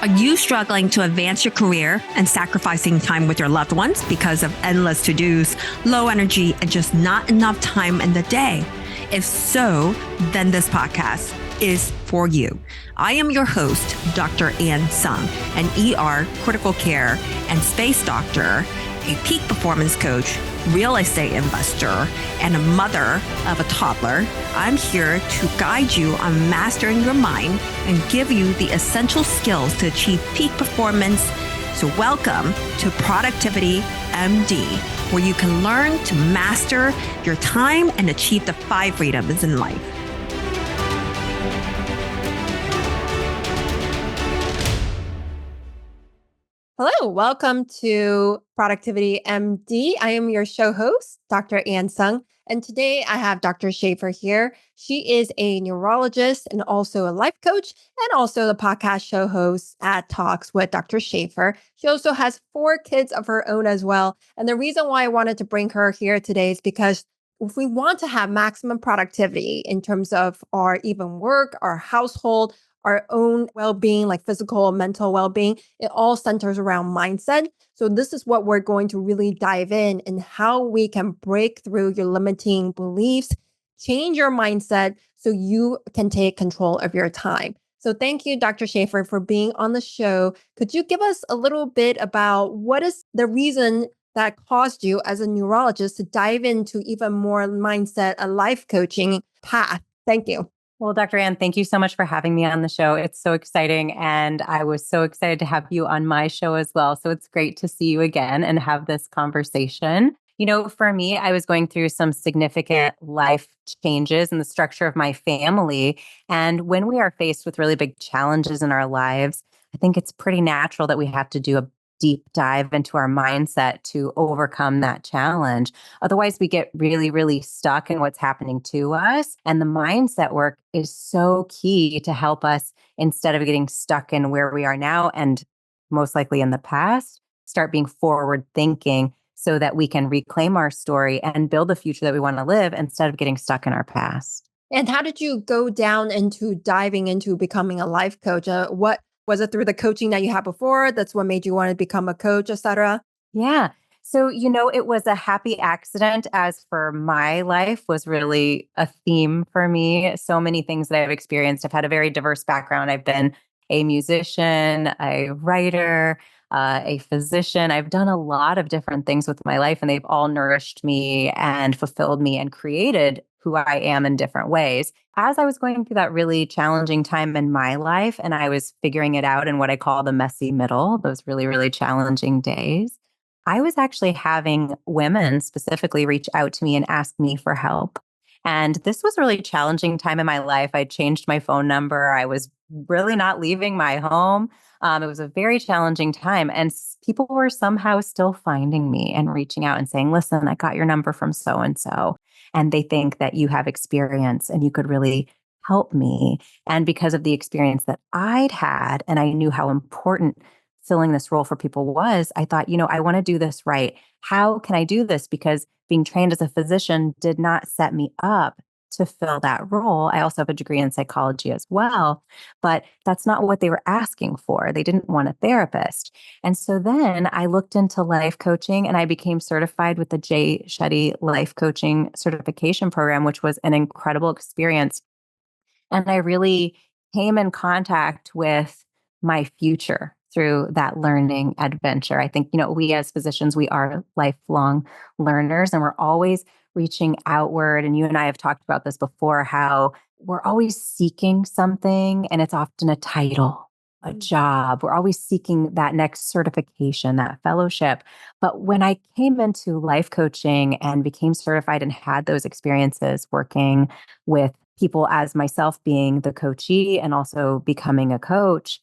Are you struggling to advance your career and sacrificing time with your loved ones because of endless to-dos, low energy, and just not enough time in the day? If so, then this podcast is for you. I am your host, Dr. Ann Sung, an ER, critical care, and space doctor, a peak performance coach, real estate investor, and a mother of a toddler. I'm here to guide you on mastering your mind and give you the essential skills to achieve peak performance. So welcome to Productivity MD, where you can learn to master your time and achieve the 5 freedoms in life. Hello, welcome to Productivity MD. I am your show host, Dr. Ann Sung, and today I have Dr. Shafer here. She is a neurologist and also a life coach, and also the podcast show host at Talks with Dr. Shafer. She also has 4 kids of her own as well. And the reason why I wanted to bring her here today is because if we want to have maximum productivity in terms of our even work, our household, our own well-being, like physical and mental well-being, it all centers around mindset. So this is what we're going to really dive in and how we can break through your limiting beliefs, change your mindset so you can take control of your time. So thank you, Dr. Shafer, for being on the show. Could you give us a little bit about what is the reason that caused you as a neurologist to dive into even more mindset, a life coaching path? Thank you. Well, Dr. Ann, thank you so much for having me on the show. It's so exciting. And I was so excited to have you on my show as well. So it's great to see you again and have this conversation. You know, for me, I was going through some significant life changes in the structure of my family. And when we are faced with really big challenges in our lives, I think it's pretty natural that we have to do a deep dive into our mindset to overcome that challenge. Otherwise, we get really, really stuck in what's happening to us. And the mindset work is so key to help us, instead of getting stuck in where we are now and most likely in the past, start being forward thinking so that we can reclaim our story and build the future that we want to live instead of getting stuck in our past. And how did you go down into diving into becoming a life coach? What was it through the coaching that you had before? That's what made you want to become a coach, et cetera? Yeah. So, it was a happy accident, as for my life was really a theme for me. So many things that I've experienced. I've had a very diverse background. I've been a musician, a writer, a physician. I've done a lot of different things with my life, and they've all nourished me and fulfilled me and created who I am in different ways. As I was going through that really challenging time in my life, and I was figuring it out in what I call the messy middle, those really, really challenging days, I was actually having women specifically reach out to me and ask me for help. And this was a really challenging time in my life. I changed my phone number. I was really not leaving my home. It was a very challenging time. And people were somehow still finding me and reaching out and saying, listen, I got your number from so-and-so. And they think that you have experience and you could really help me. And because of the experience that I'd had, and I knew how important filling this role for people was, I thought, I want to do this right. How can I do this? Because being trained as a physician did not set me up to fill that role. I also have a degree in psychology as well, but that's not what they were asking for. They didn't want a therapist. And so then I looked into life coaching and I became certified with the Jay Shetty Life Coaching Certification Program, which was an incredible experience. And I really came in contact with my future through that learning adventure. I think, we as physicians, we are lifelong learners and we're always reaching outward. And you and I have talked about this before, how we're always seeking something, and it's often a title, a job. We're always seeking that next certification, that fellowship. But when I came into life coaching and became certified and had those experiences working with people as myself being the coachee and also becoming a coach,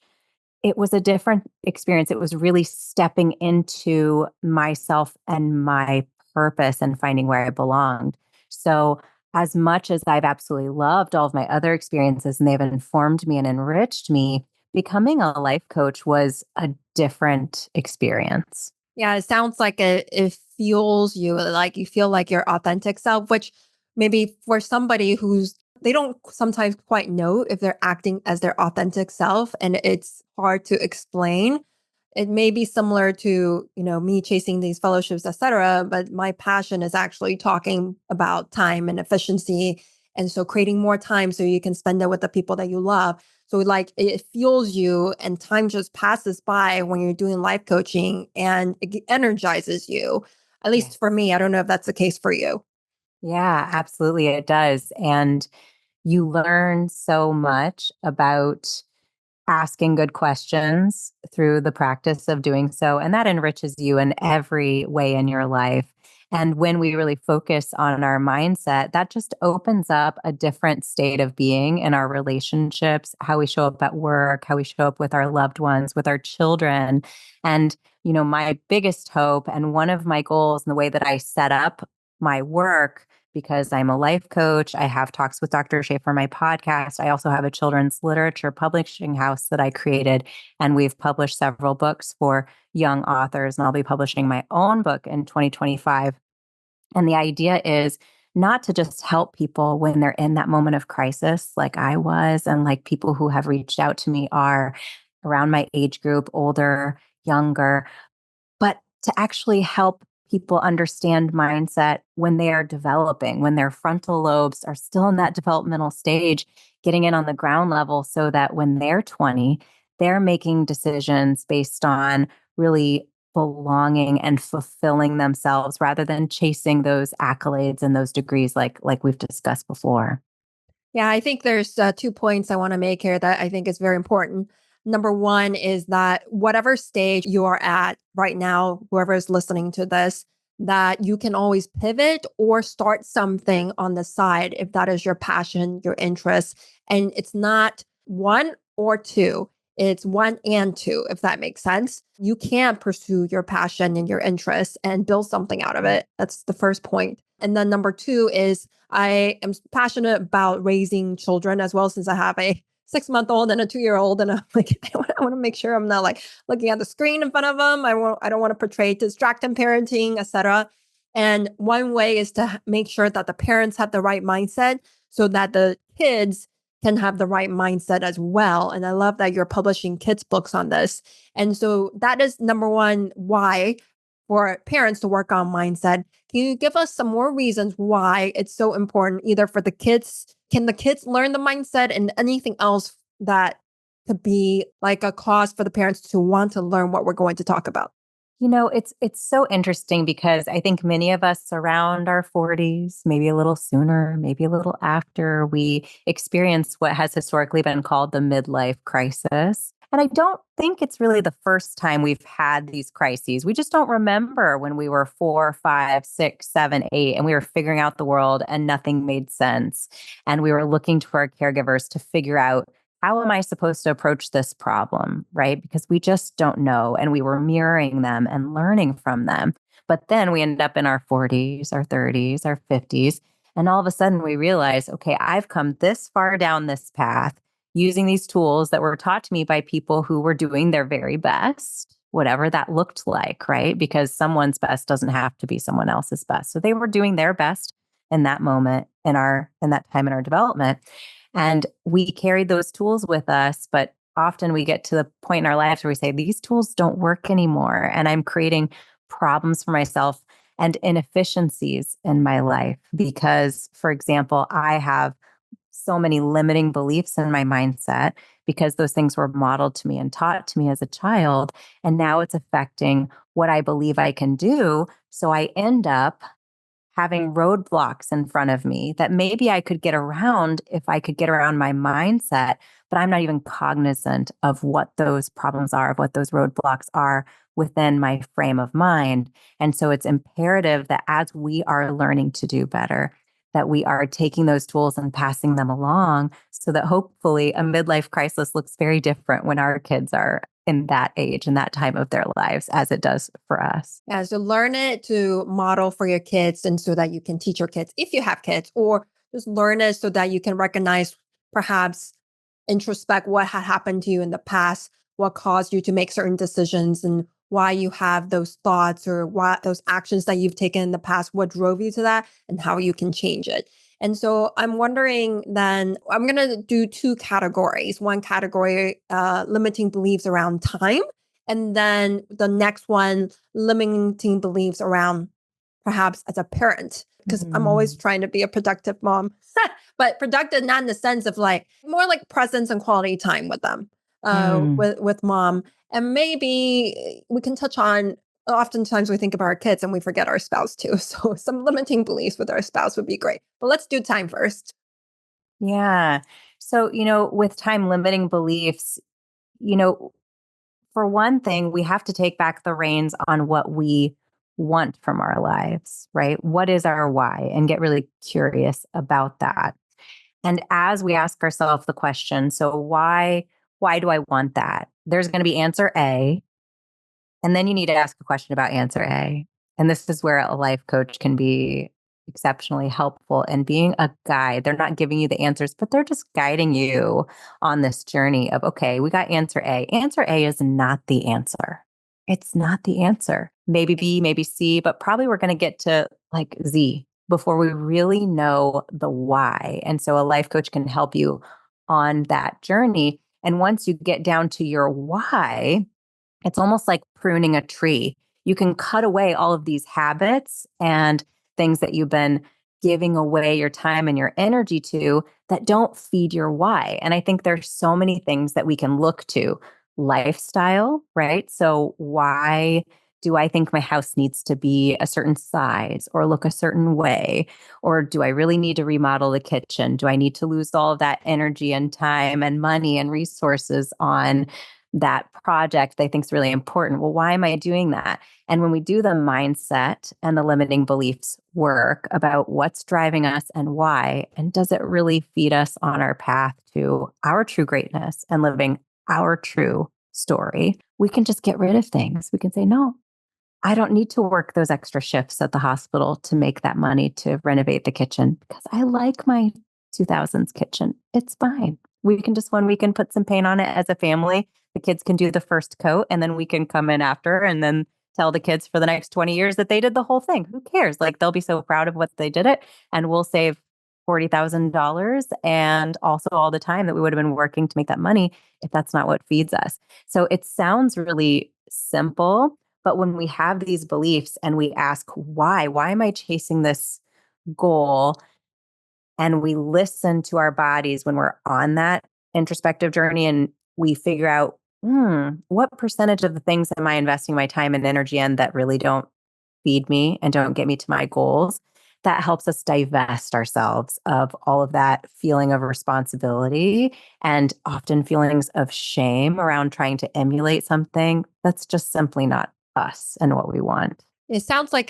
it was a different experience. It was really stepping into myself and my purpose and finding where I belonged. So as much as I've absolutely loved all of my other experiences and they've informed me and enriched me, becoming a life coach was a different experience. Yeah, it sounds like it fuels you, like you feel like your authentic self, which maybe for somebody who's they don't sometimes quite know if they're acting as their authentic self, and it's hard to explain. It may be similar to, me chasing these fellowships, etc., but my passion is actually talking about time and efficiency. And so creating more time so you can spend it with the people that you love. So like it fuels you and time just passes by when you're doing life coaching and it energizes you. At least for Yes. me, I don't know if that's the case for you. Yeah, absolutely. It does. And you learn so much about asking good questions through the practice of doing so. And that enriches you in every way in your life. And when we really focus on our mindset, that just opens up a different state of being in our relationships, how we show up at work, how we show up with our loved ones, with our children. And, my biggest hope and one of my goals and the way that I set up my work, because I'm a life coach. I have talks with Dr. Shafer, my podcast. I also have a children's literature publishing house that I created, and we've published several books for young authors, and I'll be publishing my own book in 2025. And the idea is not to just help people when they're in that moment of crisis, like I was, and like people who have reached out to me are around my age group, older, younger, but to actually help people understand mindset when they are developing, when their frontal lobes are still in that developmental stage, getting in on the ground level so that when they're 20, they're making decisions based on really belonging and fulfilling themselves rather than chasing those accolades and those degrees like we've discussed before. Yeah, I think there's 2 points I want to make here that I think is very important. Number one is that whatever stage you are at right now, whoever is listening to this, that you can always pivot or start something on the side if that is your passion, your interest. And it's not one or two, it's one and two, if that makes sense. You can pursue your passion and your interest and build something out of it. That's the first point. And then number two is I am passionate about raising children as well, since I have a 6-month-old and a 2-year-old. And I'm like, I want to make sure I'm not like looking at the screen in front of them. I don't want to portray distracting parenting, etc. And one way is to make sure that the parents have the right mindset so that the kids can have the right mindset as well. And I love that you're publishing kids' books on this. And so that is number one, why for parents to work on mindset. Can you give us some more reasons why it's so important, either for the kids? Can the kids learn the mindset, and anything else that could be like a cause for the parents to want to learn what we're going to talk about? It's so interesting because I think many of us around our 40s, maybe a little sooner, maybe a little after, we experience what has historically been called the midlife crisis. And I don't think it's really the first time we've had these crises. We just don't remember when we were 4, 5, 6, 7, 8, and we were figuring out the world and nothing made sense. And we were looking to our caregivers to figure out, how am I supposed to approach this problem? Right? Because we just don't know. And we were mirroring them and learning from them. But then we end up in our 40s, our 30s, our 50s. And all of a sudden we realize, okay, I've come this far down this path using these tools that were taught to me by people who were doing their very best, whatever that looked like, right? Because someone's best doesn't have to be someone else's best. So they were doing their best in that moment in that time in our development. And we carried those tools with us, but often we get to the point in our lives where we say, these tools don't work anymore. And I'm creating problems for myself and inefficiencies in my life because, for example, I have so many limiting beliefs in my mindset because those things were modeled to me and taught to me as a child. And now it's affecting what I believe I can do. So I end up having roadblocks in front of me that maybe I could get around if I could get around my mindset, but I'm not even cognizant of what those problems are, of what those roadblocks are within my frame of mind. And so it's imperative that as we are learning to do better, that we are taking those tools and passing them along so that hopefully a midlife crisis looks very different when our kids are in that age and that time of their lives as it does for us. Yeah, so learn it to model for your kids and so that you can teach your kids if you have kids, or just learn it so that you can recognize, perhaps introspect what had happened to you in the past, what caused you to make certain decisions, and why you have those thoughts or what those actions that you've taken in the past, what drove you to that, and how you can change it. And so I'm wondering then, I'm going to do two categories. One category, limiting beliefs around time. And then the next one, limiting beliefs around perhaps as a parent, because I'm always Mm, trying to be a productive mom, but productive not in the sense of like more like presence and quality time with them, mm. with mom. And maybe we can touch on. Oftentimes we think about our kids and we forget our spouse too. So some limiting beliefs with our spouse would be great. But let's do time first. Yeah. So, with time limiting beliefs, you know, for one thing, we have to take back the reins on what we want from our lives, right? What is our why? And get really curious about that. And as we ask ourselves the question, so why do I want that? There's going to be answer A, and then you need to ask a question about answer A. And this is where a life coach can be exceptionally helpful in being a guide. They're not giving you the answers, but they're just guiding you on this journey of, okay, we got answer A. Answer A is not the answer. It's not the answer. Maybe B, maybe C, but probably we're going to get to like Z before we really know the why. And so a life coach can help you on that journey. And once you get down to your why, it's almost like pruning a tree. You can cut away all of these habits and things that you've been giving away your time and your energy to that don't feed your why. And I think there's so many things that we can look to. Lifestyle, right? So why do I think my house needs to be a certain size or look a certain way? Or do I really need to remodel the kitchen? Do I need to lose all of that energy and time and money and resources on that project that I think is really important? Well, why am I doing that? And when we do the mindset and the limiting beliefs work about what's driving us and why, and does it really feed us on our path to our true greatness and living our true story, we can just get rid of things. We can say, no, I don't need to work those extra shifts at the hospital to make that money to renovate the kitchen because I like my 2000s kitchen. It's fine. We can just one weekend put some paint on it as a family. The kids can do the first coat and then we can come in after and then tell the kids for the next 20 years that they did the whole thing. Who cares? Like they'll be so proud of what they did it and we'll save $40,000 and also all the time that we would have been working to make that money if that's not what feeds us. So it sounds really simple, but when we have these beliefs and we ask, why am I chasing this goal? And we listen to our bodies when we're on that introspective journey and we figure out, what percentage of the things am I investing my time and energy in that really don't feed me and don't get me to my goals? That helps us divest ourselves of all of that feeling of responsibility and often feelings of shame around trying to emulate something that's just simply not us and what we want. It sounds like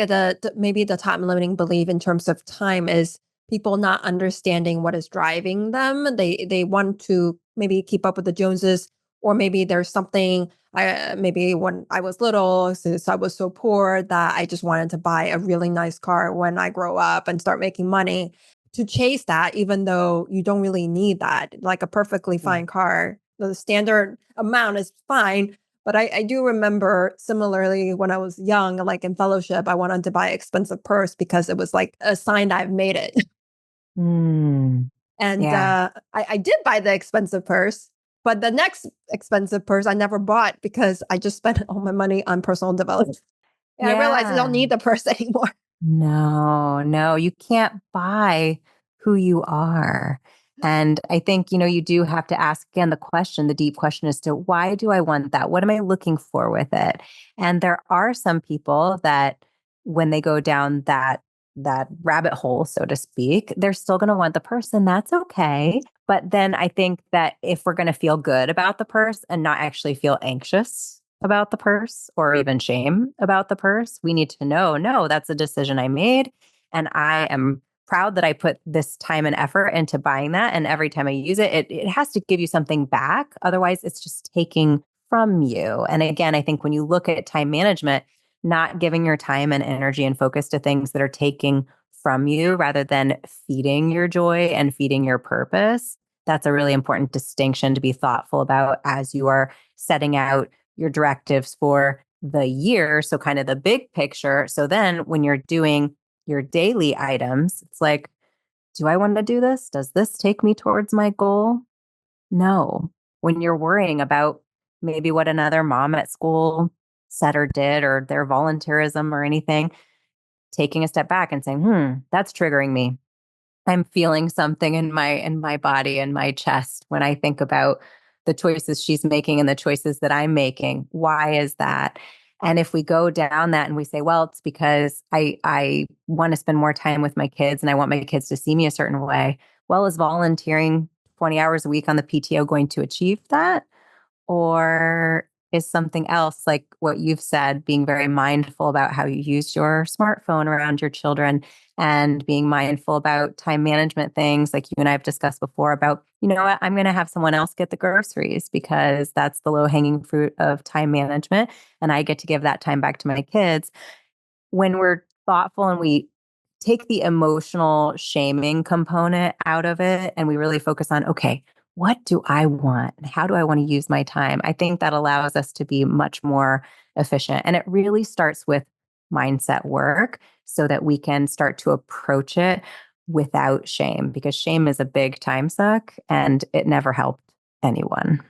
maybe the time limiting belief in terms of time is people not understanding what is driving them. They want to maybe keep up with the Joneses, or maybe there's something. Maybe when I was little, since I was so poor that I just wanted to buy a really nice car when I grow up and start making money to chase that, even though you don't really need that. Like a perfectly Yeah. fine car, the standard amount is fine, but I do remember similarly when I was young, like in fellowship, I wanted to buy an expensive purse because it was like a sign that I've made it. Mm, And yeah. I did buy the expensive purse, but the next expensive purse I never bought because I just spent all my money on personal development. And I realized I don't Yeah. need the purse anymore. No, no, you can't buy who you are. And I think, you do have to ask again the question, the deep question as to why do I want that? What am I looking for with it? And there are some people that when they go down that rabbit hole, so to speak, they're still going to want the person. That's okay. But then I think that if we're going to feel good about the purse and not actually feel anxious about the purse or even shame about the purse, we need to know, no, that's a decision I made. And I am proud that I put this time and effort into buying that. And every time I use it, it has to give you something back. Otherwise, it's just taking from you. And again, I think when you look at time management, not giving your time and energy and focus to things that are taking from you rather than feeding your joy and feeding your purpose, that's a really important distinction to be thoughtful about as you are setting out your directives for the year. So, kind of the big picture. So, then when you're doing your daily items, it's like, do I want to do this? Does this take me towards my goal? No. When you're worrying about maybe what another mom at school said or did, or their volunteerism or anything, taking a step back and saying, that's triggering me. I'm feeling something in my body and my chest when I think about the choices she's making and the choices that I'm making. Why is that? And if we go down that and we say, well, it's because I want to spend more time with my kids and I want my kids to see me a certain way. Well, is volunteering 20 hours a week on the PTO going to achieve that? Or is something else like what you've said, being very mindful about how you use your smartphone around your children and being mindful about time management things like you and I have discussed before about, you know what, I'm going to have someone else get the groceries because that's the low hanging fruit of time management. And I get to give that time back to my kids. When we're thoughtful and we take the emotional shaming component out of it and we really focus on, okay, what do I want? How do I want to use my time? I think that allows us to be much more efficient. And it really starts with mindset work so that we can start to approach it without shame, because shame is a big time suck and it never helped anyone.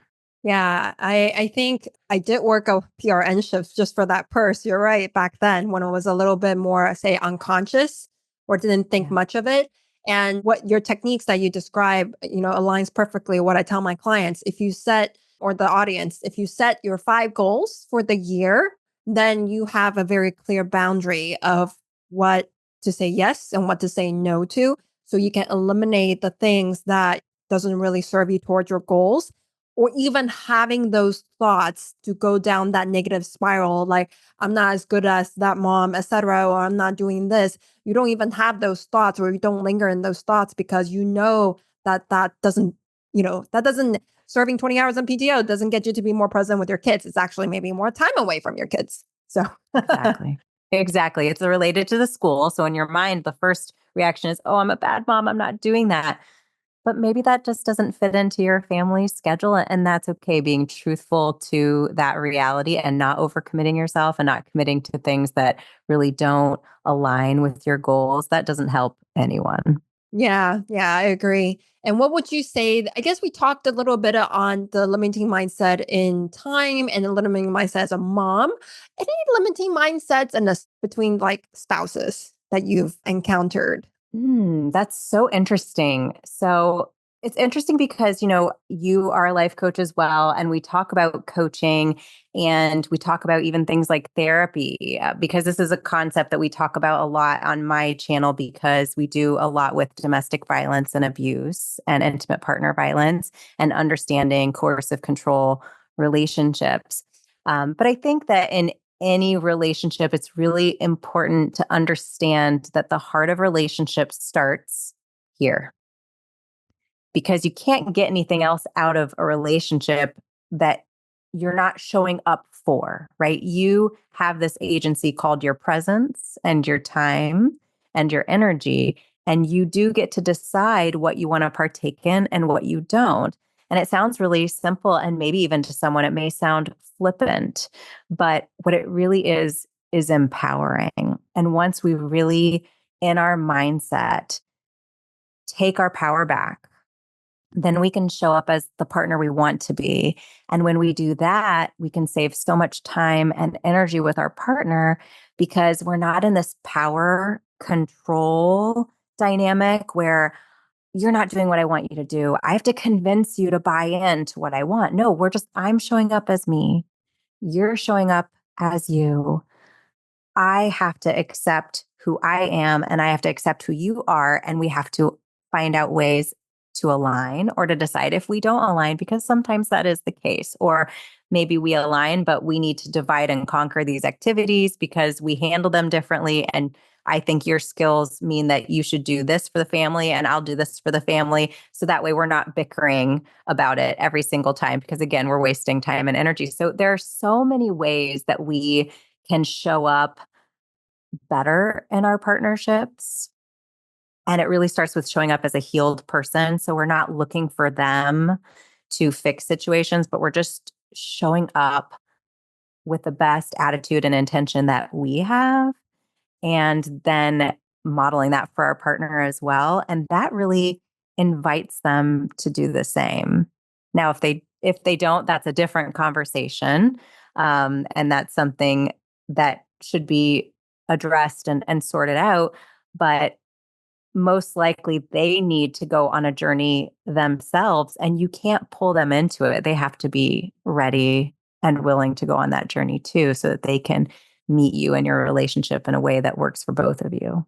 Yeah, I think I did work a PRN shift just for that purse. You're right. Back then, when it was a little bit more, say, unconscious or didn't think Yeah. much of it. And what your techniques that you describe, aligns perfectly with what I tell my clients. If you set, or the audience, if you set your 5 goals for the year, then you have a very clear boundary of what to say yes and what to say no to. So you can eliminate the things that doesn't really serve you towards your goals, or even having those thoughts to go down that negative spiral, like I'm not as good as that mom, etc., or I'm not doing this. You don't even have those thoughts, or you don't linger in those thoughts, because that doesn't, that doesn't, serving 20 hours on PTO doesn't get you to be more present with your kids. It's actually maybe more time away from your kids. So Exactly. Exactly. It's related to the school. So in your mind, the first reaction is, oh, I'm a bad mom. I'm not doing that. But maybe that just doesn't fit into your family schedule. And that's okay. Being truthful to that reality and not overcommitting yourself and not committing to things that really don't align with your goals. That doesn't help anyone. yeah, I agree. And what would you say? I guess we talked a little bit on the limiting mindset in time and the limiting mindset as a mom. Any limiting mindsets between like spouses that you've encountered? That's so interesting. So it's interesting because, you are a life coach as well. And we talk about coaching and we talk about even things like therapy, because this is a concept that we talk about a lot on my channel because we do a lot with domestic violence and abuse and intimate partner violence and understanding coercive control relationships. But I think that in any relationship, it's really important to understand that the heart of relationships starts here, because you can't get anything else out of a relationship that you're not showing up for, right? You have this agency called your presence and your time and your energy. And you do get to decide what you want to partake in and what you don't. And it sounds really simple. And maybe even to someone, it may sound flippant, but what it really is empowering. And once we really, in our mindset, take our power back, then we can show up as the partner we want to be. And when we do that, we can save so much time and energy with our partner because we're not in this power control dynamic where you're not doing what I want you to do. I have to convince you to buy into what I want. No, I'm showing up as me. You're showing up as you. I have to accept who I am and I have to accept who you are. And we have to find out ways to align or to decide if we don't align, because sometimes that is the case. Or maybe we align, but we need to divide and conquer these activities because we handle them differently. And I think your skills mean that you should do this for the family and I'll do this for the family. So that way we're not bickering about it every single time, because again, we're wasting time and energy. So there are so many ways that we can show up better in our partnerships. And it really starts with showing up as a healed person. So we're not looking for them to fix situations, but we're just showing up with the best attitude and intention that we have. And then modeling that for our partner as well. And that really invites them to do the same. Now, if they don't, that's a different conversation. And that's something that should be addressed and sorted out. But most likely they need to go on a journey themselves, and you can't pull them into it. They have to be ready and willing to go on that journey too, so that they can meet you in your relationship in a way that works for both of you.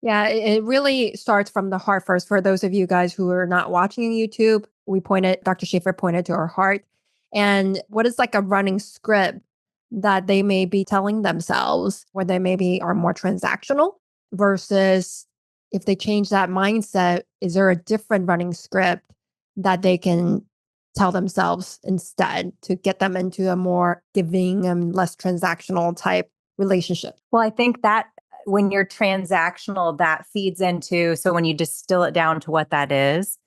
Yeah, it really starts from the heart first. For those of you guys who are not watching on YouTube, Dr. Shafer pointed to her heart. And what is like a running script that they may be telling themselves, where they maybe are more transactional versus if they change that mindset, is there a different running script that they can tell themselves instead to get them into a more giving and less transactional type relationship? Well, I think that when you're transactional, that feeds into, so when you distill it down to what that is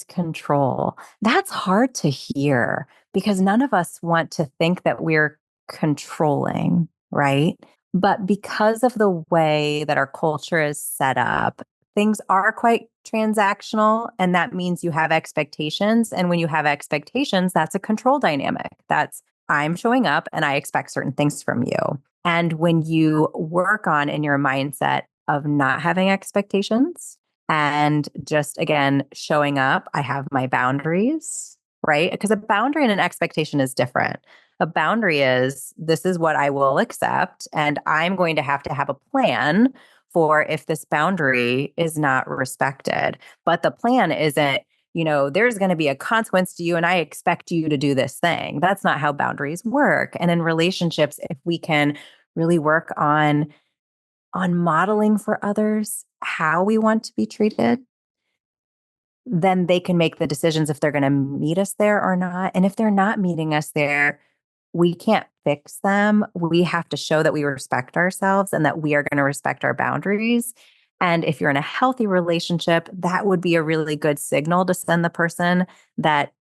control. That's hard to hear because none of us want to think that we're controlling, right? But because of the way that our culture is set up, things are quite transactional. And that means you have expectations. And when you have expectations, that's a control dynamic. That's I'm showing up and I expect certain things from you. And when you work on in your mindset of not having expectations and just again showing up, I have my boundaries, right? Because a boundary and an expectation is different. A boundary is this is what I will accept, and I'm going to have a plan for if this boundary is not respected. But the plan isn't, there's going to be a consequence to you and I expect you to do this thing. That's not how boundaries work. And in relationships, if we can really work on modeling for others how we want to be treated, then they can make the decisions if they're going to meet us there or not. And if they're not meeting us there, we can't fix them. We have to show that we respect ourselves and that we are going to respect our boundaries. And if you're in a healthy relationship, that would be a really good signal to send the person that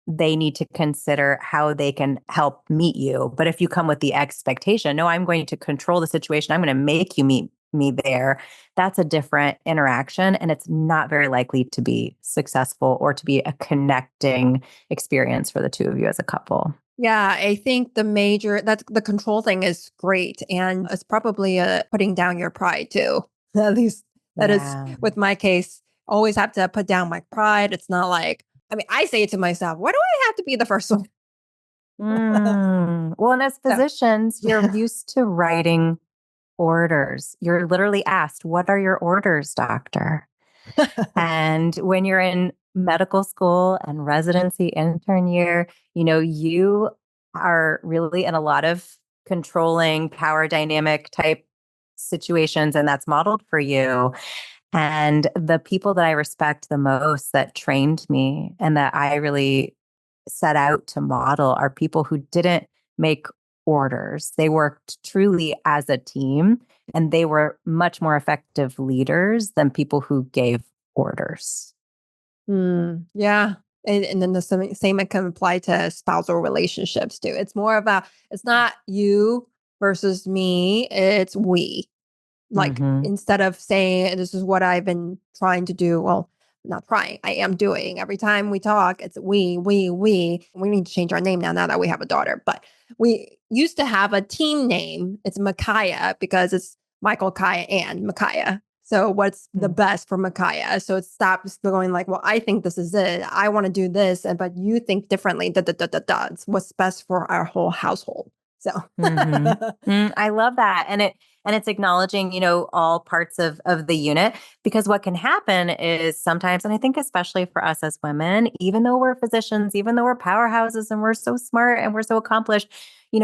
they need to consider how they can help meet you. But if you come with the expectation, no, I'm going to control the situation, I'm going to make you meet me there, that's a different interaction. And it's not very likely to be successful or to be a connecting experience for the two of you as a couple. Yeah, I think that's the control thing is great. And it's probably putting down your pride too. At least that is Yeah. with my case. Always have to put down my pride. It's not like, I mean, I say it to myself, why do I have to be the first one? Well, and as So, physicians, you're used to writing orders. You're literally asked, what are your orders, doctor? And when you're in medical school and residency intern year, you are really in a lot of controlling power dynamic type situations, and that's modeled for you. And the people that I respect the most that trained me and that I really set out to model are people who didn't make orders. They worked truly as a team, and they were much more effective leaders than people who gave orders. yeah. And then the same it can apply to spousal relationships too. It's more about, it's not you versus me, it's we. Like Hmm. instead of saying this is what I've been trying to do, well, not trying, I am doing. Every time we talk, it's we need to change our name now that we have a daughter. But we used to have a team name. It's Micaiah because it's Michael, Kaya, and Micaiah. So what's the best for Micaiah? So it stops going like, well, I think this is it. I want to do this, but you think differently. Da, da, da, da, da. It's what's best for our whole household. So Hmm. I love that. And it's acknowledging, all parts of the unit, because what can happen is sometimes, and I think especially for us as women, even though we're physicians, even though we're powerhouses and we're so smart and we're so accomplished,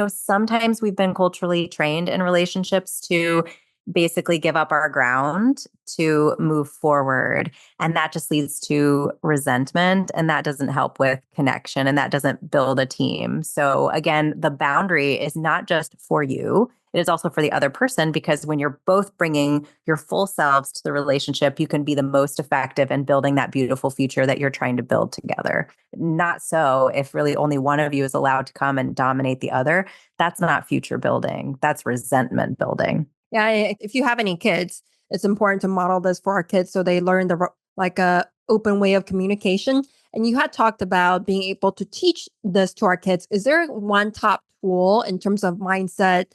sometimes we've been culturally trained in relationships to basically give up our ground to move forward. And that just leads to resentment, and that doesn't help with connection, and that doesn't build a team. So again, the boundary is not just for you, it is also for the other person, because when you're both bringing your full selves to the relationship, you can be the most effective in building that beautiful future that you're trying to build together. Not so if really only one of you is allowed to come and dominate the other. That's not future building, that's resentment building. yeah, if you have any kids, it's important to model this for our kids so they learn like a open way of communication. And you had talked about being able to teach this to our kids. Is there one top tool in terms of mindset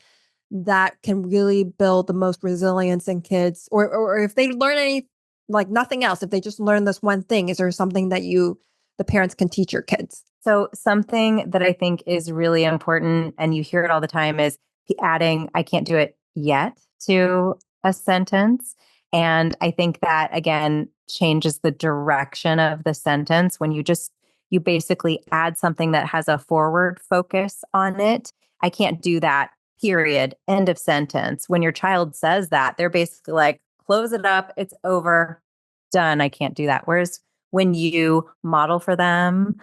that can really build the most resilience in kids? Or if they learn any, like nothing else, if they just learn this one thing, is there something that the parents can teach your kids? So something that I think is really important, and you hear it all the time, is adding, I can't do it yet to a sentence. And I think that, again, changes the direction of the sentence when you basically add something that has a forward focus on it. I can't do that, period, end of sentence. When your child says that, they're basically like, close it up, it's over, done, I can't do that. Whereas when you model for them,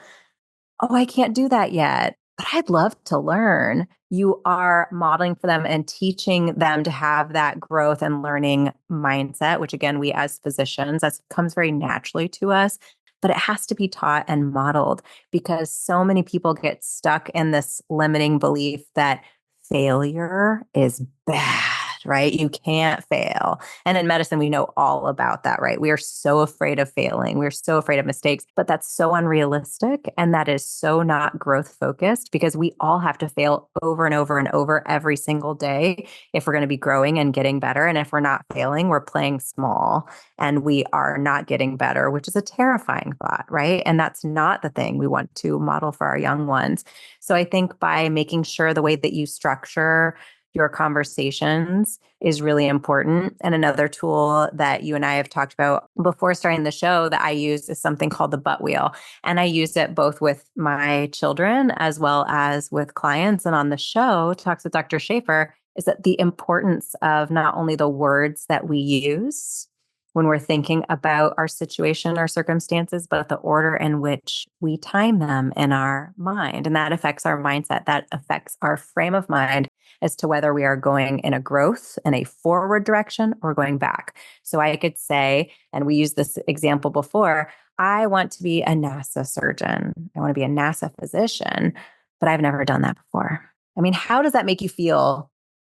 oh, I can't do that yet, but I'd love to learn. You are modeling for them and teaching them to have that growth and learning mindset, which again, we as physicians, that comes very naturally to us, but it has to be taught and modeled because so many people get stuck in this limiting belief that failure is bad, right? You can't fail. And in medicine, we know all about that, right? We are so afraid of failing. We're so afraid of mistakes, but that's so unrealistic. And that is so not growth focused because we all have to fail over and over and over every single day if we're going to be growing and getting better. And if we're not failing, we're playing small and we are not getting better, which is a terrifying thought, right? And that's not the thing we want to model for our young ones. So I think by making sure the way that you structure your conversations is really important. And another tool that you and I have talked about before starting the show that I use is something called the butt wheel. And I use it both with my children as well as with clients. And on the show, Talks with Dr. Shafer, is that the importance of not only the words that we use when we're thinking about our situation, our circumstances, but the order in which we time them in our mind. And that affects our mindset. That affects our frame of mind as to whether we are going in a growth, in a forward direction, or going back. So I could say, and we used this example before, I want to be a NASA surgeon. I want to be a NASA physician, but I've never done that before. I mean, how does that make you feel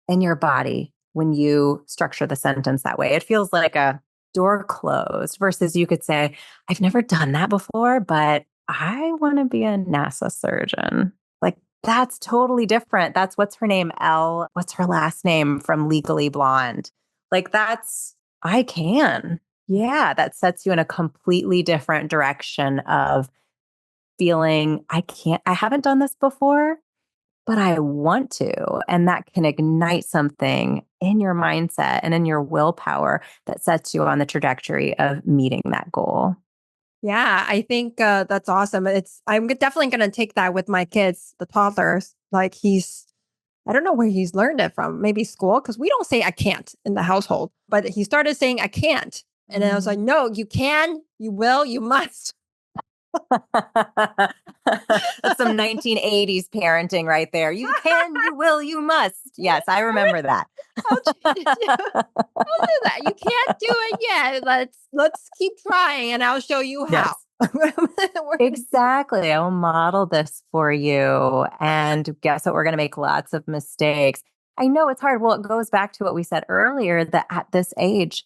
in your body when you structure the sentence that way? It feels like a door closed versus you could say, I've never done that before, but I want to be a NASA surgeon. Like that's totally different. That's what's her name? What's her last name from Legally Blonde? Like I can. Yeah, that sets you in a completely different direction of feeling, I haven't done this before, but I want to. And that can ignite something in your mindset and in your willpower that sets you on the trajectory of meeting that goal. Yeah, I think that's awesome. I'm definitely going to take that with my kids, the toddlers. Like I don't know where he's learned it from. Maybe school, because we don't say I can't in the household. But he started saying I can't, and then I was like, no, you can, you will, you must. That's some 1980s parenting right there. You can, you will, you must. Yes, I remember that. I'll do that. You can't do it yet. Let's keep trying, and I'll show you how. Yes. Exactly. I will model this for you. And guess what? We're going to make lots of mistakes. I know it's hard. Well, it goes back to what we said earlier that at this age,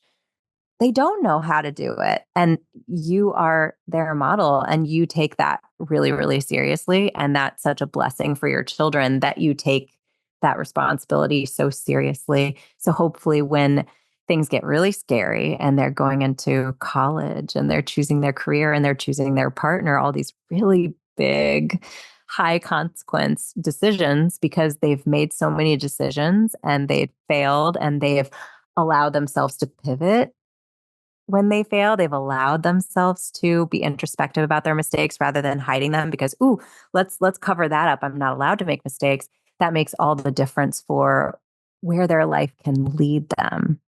they don't know how to do it. And you are their model and you take that really, really seriously. And that's such a blessing for your children that you take that responsibility so seriously. So hopefully when things get really scary and they're going into college and they're choosing their career and they're choosing their partner, all these really big, high consequence decisions because they've made so many decisions and they've failed and they've allowed themselves to pivot when they fail, they've allowed themselves to be introspective about their mistakes rather than hiding them because, ooh, let's cover that up. I'm not allowed to make mistakes. That makes all the difference for where their life can lead them.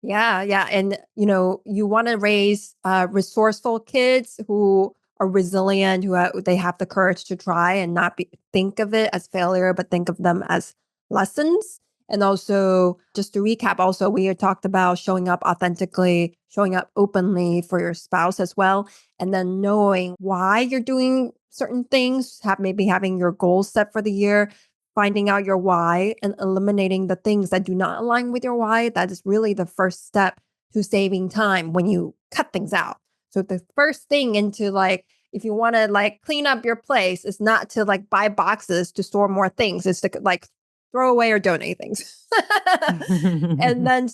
Yeah, yeah. And, you want to raise resourceful kids who are resilient, they have the courage to try and not think of it as failure, but think of them as lessons. And also, just to recap, also, we had talked about showing up authentically, showing up openly for your spouse as well. And then knowing why you're doing certain things, maybe having your goals set for the year, finding out your why and eliminating the things that do not align with your why, that is really the first step to saving time when you cut things out. So the first thing into like, if you want to like clean up your place, is not to like buy boxes to store more things. It's to like throw away or donate things. And then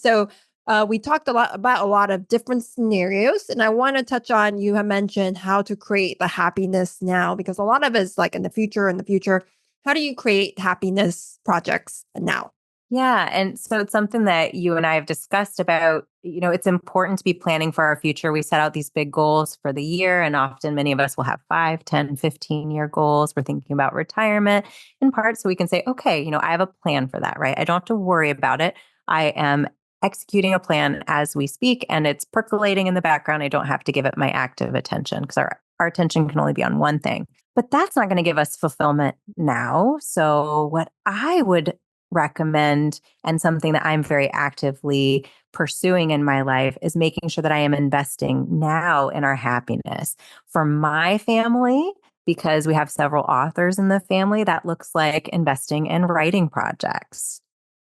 we talked a lot about a lot of different scenarios, and I want to touch on, you have mentioned how to create the happiness now, because a lot of it is like in the future. In the future, how do you create happiness projects now? Yeah. And so it's something that you and I have discussed about, it's important to be planning for our future. We set out these big goals for the year, and often many of us will have 5, 10, 15-year goals. We're thinking about retirement in part so we can say, okay, I have a plan for that, right? I don't have to worry about it. I am executing a plan as we speak, and it's percolating in the background. I don't have to give it my active attention because our attention can only be on one thing. But that's not going to give us fulfillment now. So what I would recommend, and something that I'm very actively pursuing in my life, is making sure that I am investing now in our happiness. For my family, because we have several authors in the family, that looks like investing in writing projects.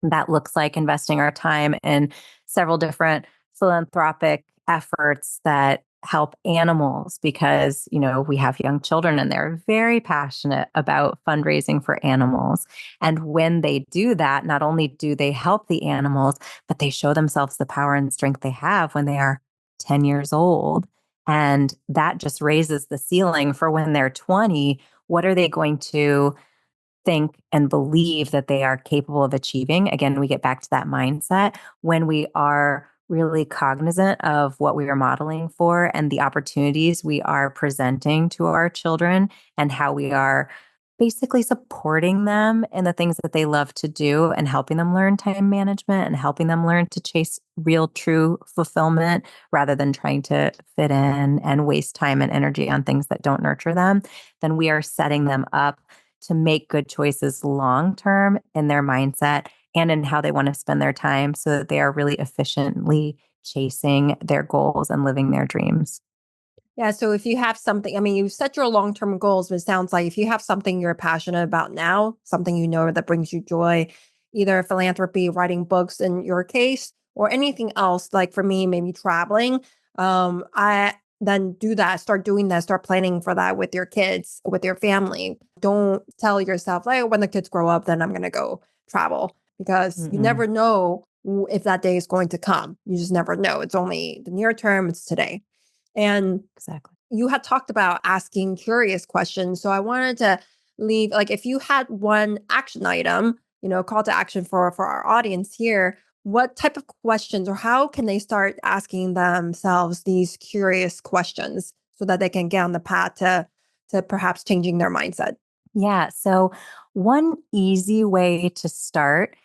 That looks like investing our time in several different philanthropic efforts that help animals, because, we have young children and they're very passionate about fundraising for animals. And when they do that, not only do they help the animals, but they show themselves the power and strength they have when they are 10 years old. And that just raises the ceiling for when they're 20. What are they going to think and believe that they are capable of achieving? Again, we get back to that mindset when we are really cognizant of what we are modeling for and the opportunities we are presenting to our children, and how we are basically supporting them in the things that they love to do, and helping them learn time management and helping them learn to chase real, true fulfillment rather than trying to fit in and waste time and energy on things that don't nurture them. Then we are setting them up to make good choices long term in their mindset and in how they want to spend their time, so that they are really efficiently chasing their goals and living their dreams. Yeah. So if you have something, I mean, you set your long term goals, but it sounds like if you have something you're passionate about now, something that brings you joy, either philanthropy, writing books in your case, or anything else, like for me, maybe traveling, I then do that, start doing that, start planning for that with your kids, with your family. Don't tell yourself, like, when the kids grow up, then I'm going to go travel, because you Mm-mm. never know if that day is going to come. You just never know. It's only the near term, it's today. And Exactly. you had talked about asking curious questions. So I wanted to leave, like, if you had one action item, call to action for our audience here, what type of questions, or how can they start asking themselves these curious questions so that they can get on the path to perhaps changing their mindset? Yeah. So, one easy way to start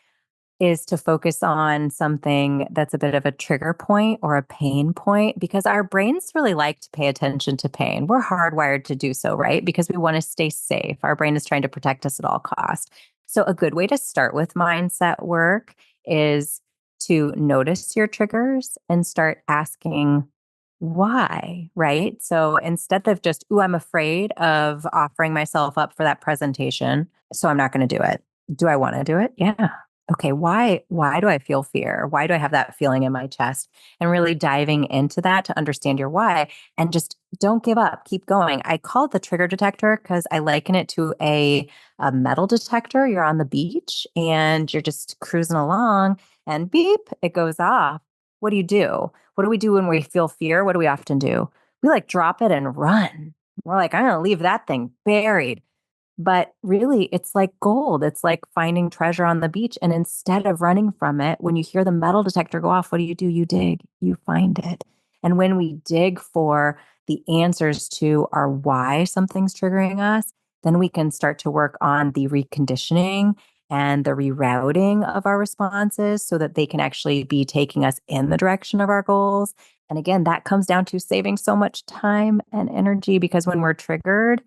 is to focus on something that's a bit of a trigger point or a pain point, because our brains really like to pay attention to pain. We're hardwired to do so, right? Because we want to stay safe. Our brain is trying to protect us at all costs. So a good way to start with mindset work is to notice your triggers and start asking why, right? So instead of just, "Ooh, I'm afraid of offering myself up for that presentation, so I'm not going to do it." Do I want to do it? Yeah. Okay, why do I feel fear? Why do I have that feeling in my chest? And really diving into that to understand your why, and just don't give up. Keep going. I call it the trigger detector because I liken it to a metal detector. You're on the beach and you're just cruising along, and beep, it goes off. What do you do? What do we do when we feel fear? What do we often do? We like drop it and run. We're like, I'm going to leave that thing buried. But really, it's like gold. It's like finding treasure on the beach. And instead of running from it, when you hear the metal detector go off, what do? You dig, you find it. And when we dig for the answers to our why something's triggering us, then we can start to work on the reconditioning and the rerouting of our responses so that they can actually be taking us in the direction of our goals. And again, that comes down to saving so much time and energy, because when we're triggered,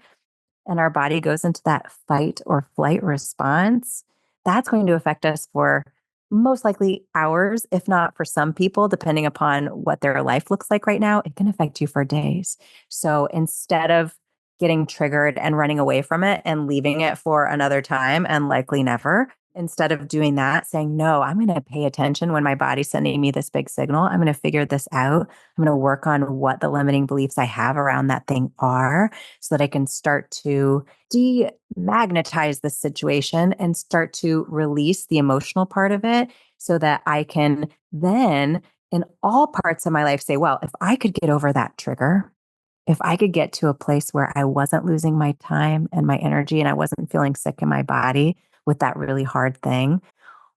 and our body goes into that fight or flight response, that's going to affect us for most likely hours, if not for some people, depending upon what their life looks like right now, it can affect you for days. So instead of getting triggered and running away from it and leaving it for another time and likely never. Instead of doing that, saying, no, I'm going to pay attention when my body's sending me this big signal. I'm going to figure this out. I'm going to work on what the limiting beliefs I have around that thing are so that I can start to demagnetize the situation and start to release the emotional part of it so that I can then, in all parts of my life, say, well, if I could get over that trigger, if I could get to a place where I wasn't losing my time and my energy and I wasn't feeling sick in my body with that really hard thing,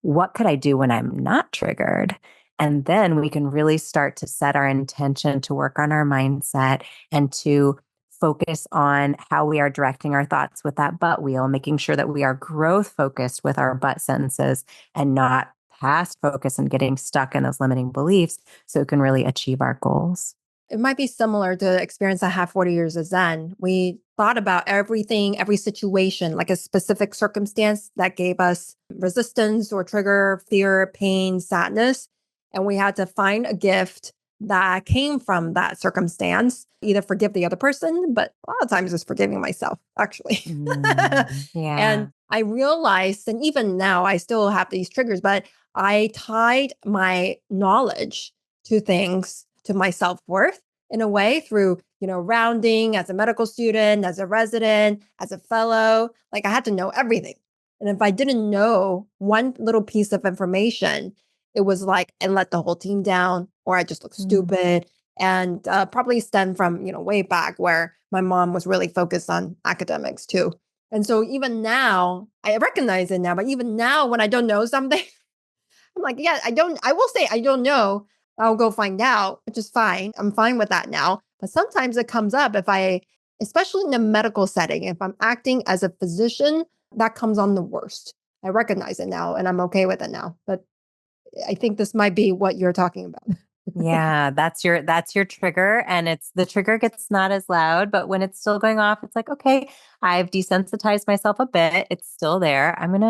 what could I do when I'm not triggered? And then we can really start to set our intention to work on our mindset and to focus on how we are directing our thoughts with that butt wheel, making sure that we are growth focused with our butt sentences and not past focus and getting stuck in those limiting beliefs so we can really achieve our goals. It might be similar to the experience I had 40 years of Zen. We thought about everything, every situation, like a specific circumstance that gave us resistance or trigger, fear, pain, sadness. And we had to find a gift that came from that circumstance, either forgive the other person, but a lot of times it's forgiving myself, actually. Yeah. And I realized, and even now I still have these triggers, but I tied my knowledge to things, to my self-worth in a way through, rounding as a medical student, as a resident, as a fellow. Like I had to know everything. And if I didn't know one little piece of information, it was like I let the whole team down or I just looked Mm. stupid. And probably stemmed from, way back where my mom was really focused on academics too. And so even now, I recognize it now, but even now when I don't know something, I'm like, yeah, I will say I don't know. I'll go find out, which is fine. I'm fine with that now. But sometimes it comes up especially in a medical setting, if I'm acting as a physician, that comes on the worst. I recognize it now and I'm okay with it now. But I think this might be what you're talking about. Yeah, that's your trigger, and it's the trigger gets not as loud, but when it's still going off, it's like, okay, I've desensitized myself a bit. It's still there. I'm going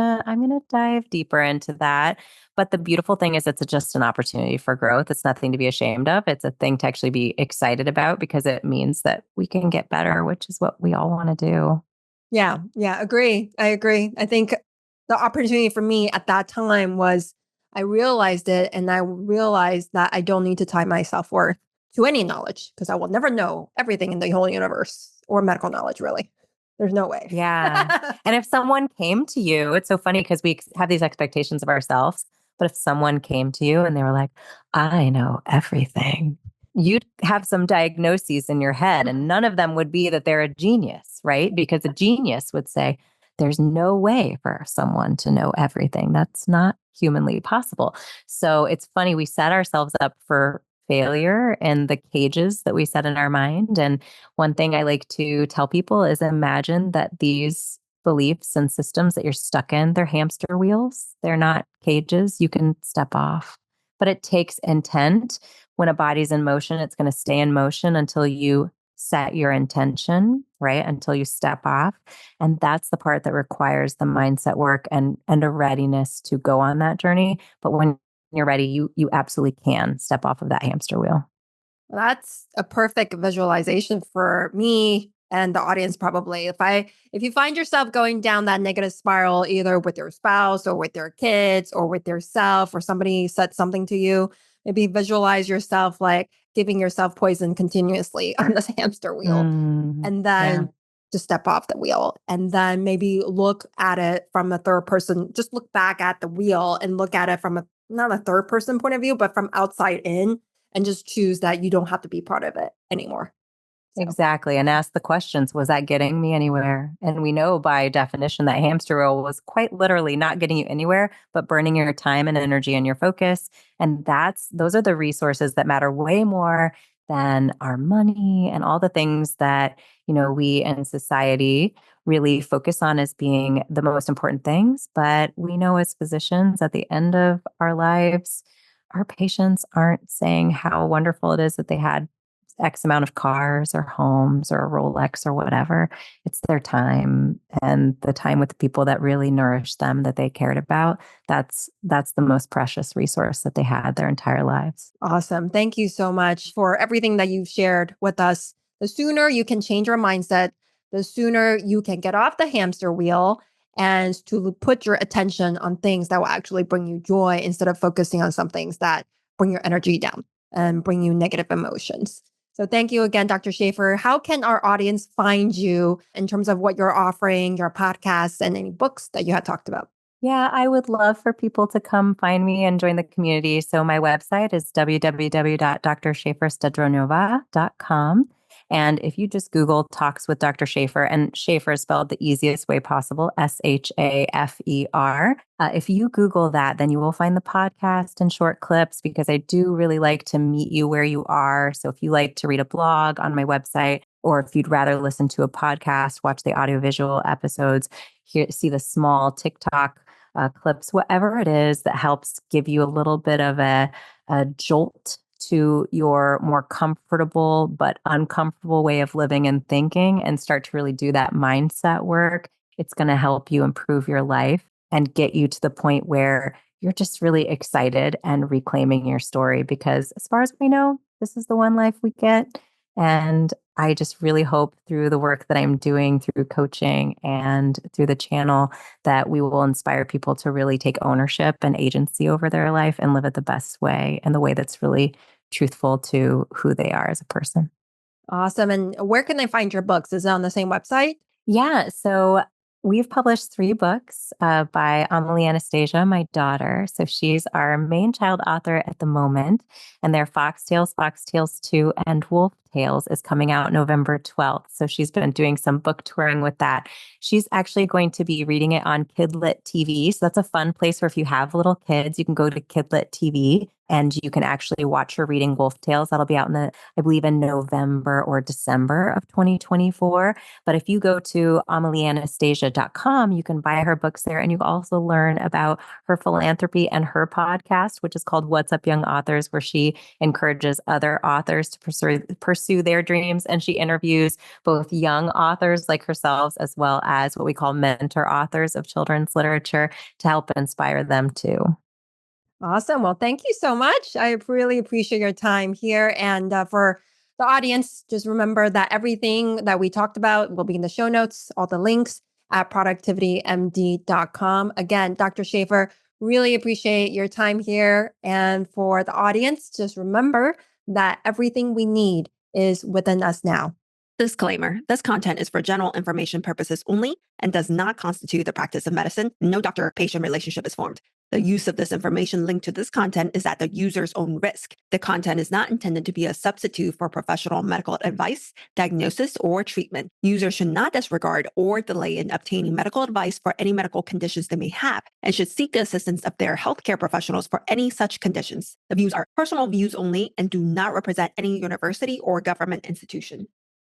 to dive deeper into that. But the beautiful thing is it's just an opportunity for growth. It's nothing to be ashamed of. It's a thing to actually be excited about because it means that we can get better, which is what we all want to do. Yeah, yeah, agree. I agree. I think the opportunity for me at that time was I realized it and I realized that I don't need to tie my self-worth to any knowledge because I will never know everything in the whole universe or medical knowledge, really. There's no way. Yeah. And if someone came to you, it's so funny because have these expectations of ourselves. But if someone came to you and they were like, I know everything, you'd have some diagnoses in your head, and none of them would be that they're a genius, right? Because a genius would say, there's no way for someone to know everything. That's not humanly possible. So it's funny, we set ourselves up for failure in the cages that we set in our mind. And one thing I like to tell people is imagine that these beliefs and systems that you're stuck in, they're hamster wheels. They're not cages. You can step off. But it takes intent. When a body's in motion, it's going to stay in motion until you set your intention, right? Until you step off. And that's the part that requires the mindset work and a readiness to go on that journey. But when you're ready, you absolutely can step off of that hamster wheel. That's a perfect visualization for me and the audience probably. If you find yourself going down that negative spiral either with your spouse or with your kids or with yourself or somebody said something to you, maybe visualize yourself like giving yourself poison continuously on this hamster wheel and Yeah. then just step off the wheel and then maybe look at it from a third person, just look back at the wheel and look at it from not a third person point of view, but from outside in and just choose that you don't have to be part of it anymore. So, Exactly. And ask the questions, was that getting me anywhere? And we know by definition that hamster wheel was quite literally not getting you anywhere, but burning your time and energy and your focus. And those are the resources that matter way more than our money and all the things that, we in society really focus on as being the most important things. But we know as physicians at the end of our lives, our patients aren't saying how wonderful it is that they had X amount of cars or homes or a Rolex or whatever. It's their time and the time with the people that really nourished them that they cared about. That's the most precious resource that they had their entire lives. awesome. Thank you so much for everything that you've shared with us. The sooner you can change your mindset, the sooner you can get off the hamster wheel and to put your attention on things that will actually bring you joy instead of focusing on some things that bring your energy down and bring you negative emotions. So thank you again, Dr. Shafer. How can our audience find you in terms of what you're offering, your podcasts, and any books that you had talked about? Yeah, I would love for people to come find me and join the community. So my website is www.drshaferstedronova.com. And if you just Google Talks with Dr. Shafer, and Shafer is spelled the easiest way possible, Shafer. If you Google that, then you will find the podcast and short clips because I do really like to meet you where you are. So if you like to read a blog on my website, or if you'd rather listen to a podcast, watch the audiovisual episodes, see the small TikTok clips, whatever it is that helps give you a little bit of a jolt to your more comfortable but uncomfortable way of living and thinking and start to really do that mindset work. It's going to help you improve your life and get you to the point where you're just really excited and reclaiming your story because as far as we know, this is the one life we get. And I just really hope through the work that I'm doing through coaching and through the channel that we will inspire people to really take ownership and agency over their life and live it the best way and the way that's really truthful to who they are as a person. Awesome. And where can they find your books? Is it on the same website? Yeah. So we've published 3 books by Amelie Anastasia, my daughter. So she's our main child author at the moment. And they're Foxtails, Foxtails 2, and Wolf Tales is coming out November 12th. So she's been doing some book touring with that. She's actually going to be reading it on Kidlit TV. So that's a fun place where if you have little kids, you can go to Kidlit TV and you can actually watch her reading Wolf Tales. That'll be out I believe in November or December of 2024. But if you go to amelieanastasia.com, you can buy her books there. And you also learn about her philanthropy and her podcast, which is called What's Up Young Authors, where she encourages other authors to pursue their dreams. And she interviews both young authors like herself, as well as what we call mentor authors of children's literature to help inspire them too. Awesome. Well, thank you so much. I really appreciate your time here. And for the audience, just remember that everything that we talked about will be in the show notes, all the links at productivitymd.com. Again, Dr. Shafer, really appreciate your time here. And for the audience, just remember that everything we need is within us now. Disclaimer: this content is for general information purposes only and does not constitute the practice of medicine. No doctor-patient relationship is formed. The use of this information linked to this content is at the user's own risk. The content is not intended to be a substitute for professional medical advice, diagnosis, or treatment. Users should not disregard or delay in obtaining medical advice for any medical conditions they may have and should seek the assistance of their healthcare professionals for any such conditions. The views are personal views only and do not represent any university or government institution.